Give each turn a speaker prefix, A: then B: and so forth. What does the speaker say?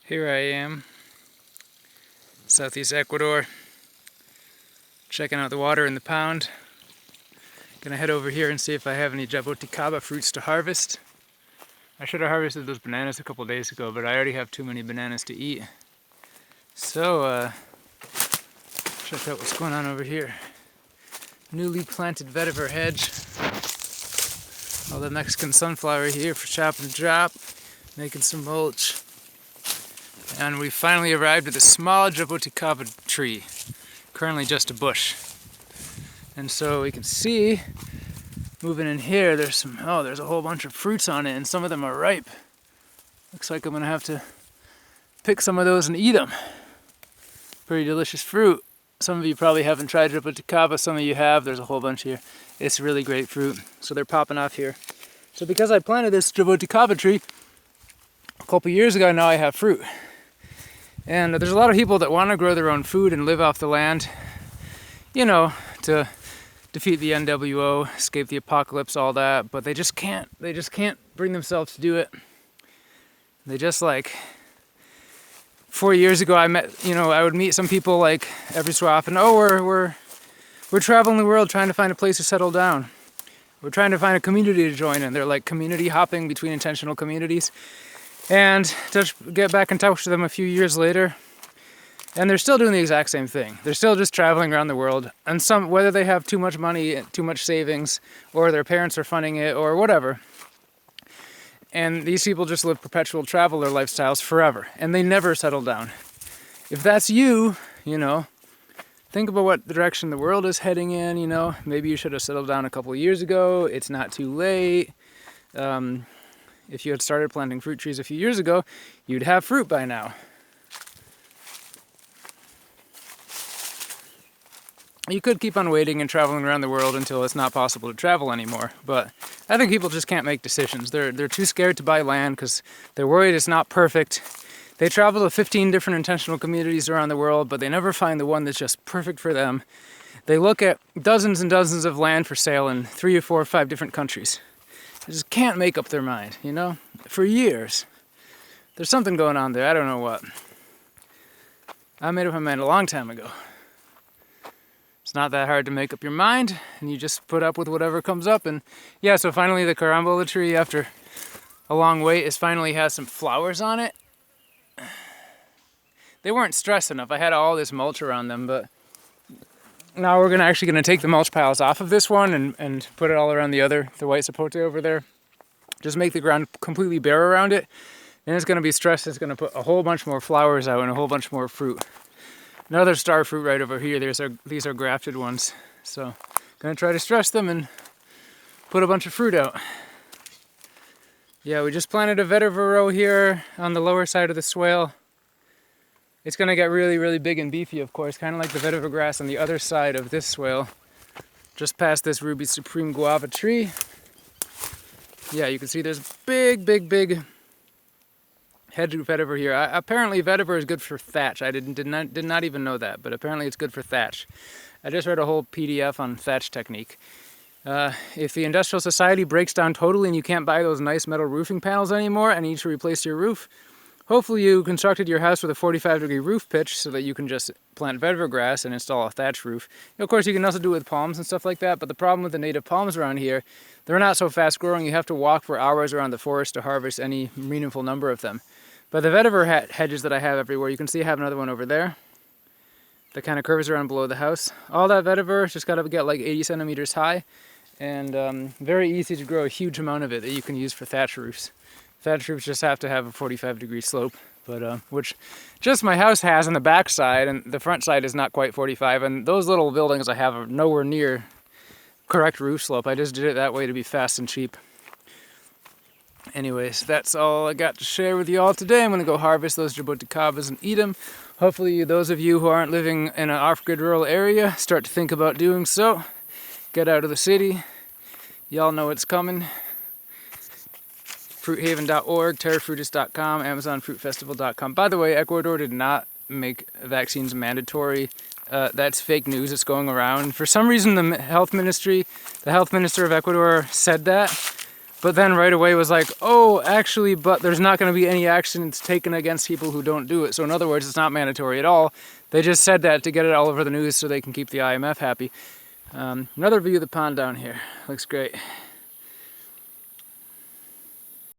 A: Here I am, southeast Ecuador, checking out the water in the pond. Gonna head over here and see if I have any Jaboticaba fruits to harvest. I should have harvested those bananas a couple days ago, but I already have too many bananas to eat. So, check out what's going on over here. Newly planted vetiver hedge. All the Mexican sunflower here for chop and drop, making some mulch. And we finally arrived at the small Jaboticaba tree, currently just a bush. And so we can see, moving in here, there's a whole bunch of fruits on it, and some of them are ripe. Looks like I'm gonna have to pick some of those and eat them. Pretty delicious fruit. Some of you probably haven't tried Jaboticaba, some of you have. There's a whole bunch here. It's really great fruit. So they're popping off here. So because I planted this Jaboticaba tree a couple years ago, now I have fruit. And there's a lot of people that want to grow their own food and live off the land, you know, to defeat the NWO, escape the apocalypse, all that, but they just can't bring themselves to do it. They just, like, 4 years ago I would meet some people like every so often. Oh, we're traveling the world trying to find a place to settle down. We're trying to find a community to join in. They're like community hopping between intentional communities. And just get back in touch with them a few years later, and they're still doing the exact same thing. They're still just traveling around the world, and whether they have too much money, too much savings, or their parents are funding it, or whatever. And these people just live perpetual traveler lifestyles forever, and they never settle down. If that's you, think about what direction the world is heading in, Maybe you should have settled down a couple of years ago. It's not too late. If you had started planting fruit trees a few years ago, you'd have fruit by now. You could keep on waiting and traveling around the world until it's not possible to travel anymore, but I think people just can't make decisions. They're too scared to buy land because they're worried it's not perfect. They travel to 15 different intentional communities around the world, but they never find the one that's just perfect for them. They look at dozens and dozens of land for sale in 3 or 4 or 5 different countries. They just can't make up their mind, for years. There's something going on there, I don't know what. I made up my mind a long time ago. It's not that hard to make up your mind, and you just put up with whatever comes up. And yeah, so finally the carambola tree, after a long wait, finally has some flowers on it. They weren't stressed enough. I had all this mulch around them, but now we're actually gonna take the mulch piles off of this one and put it all around the white sapote over there. Just make the ground completely bare around it. And it's gonna be stressed. It's gonna put a whole bunch more flowers out and a whole bunch more fruit. Another star fruit right over here. These are grafted ones. So gonna try to stress them and put a bunch of fruit out. Yeah, we just planted a vetiver row here on the lower side of the swale. It's gonna get really, really big and beefy, of course, kind of like the vetiver grass on the other side of this swale, just past this Ruby Supreme guava tree. Yeah, you can see there's big hedge vetiver here. Apparently vetiver is good for thatch. I did not even know that, but apparently it's good for thatch. I just read a whole PDF on thatch technique. If the industrial society breaks down totally and you can't buy those nice metal roofing panels anymore and you need to replace your roof, hopefully you constructed your house with a 45-degree roof pitch so that you can just plant vetiver grass and install a thatch roof. Of course, you can also do it with palms and stuff like that, but the problem with the native palms around here, they're not so fast growing. You have to walk for hours around the forest to harvest any meaningful number of them. But the vetiver hedges that I have everywhere, you can see I have another one over there that kind of curves around below the house. All that vetiver just got to get like 80 centimeters high, and very easy to grow a huge amount of it that you can use for thatch roofs. Thatch roofs just have to have a 45-degree slope, but which just my house has on the back side, and the front side is not quite 45, and those little buildings I have are nowhere near correct roof slope. I just did it that way to be fast and cheap. Anyways, that's all I got to share with you all today. I'm going to go harvest those Jaboticabas and eat them. Hopefully those of you who aren't living in an off-grid rural area start to think about doing so. Get out of the city. Y'all know what's coming. Fruithaven.org, terrafruitus.com, amazonfruitfestival.com. By the way, Ecuador did not make vaccines mandatory. That's fake news that's going around. For some reason, the health minister of Ecuador said that, but then right away was like, oh, actually, but there's not going to be any actions taken against people who don't do it. So in other words, it's not mandatory at all. They just said that to get it all over the news so they can keep the IMF happy. Another view of the pond down here. Looks great.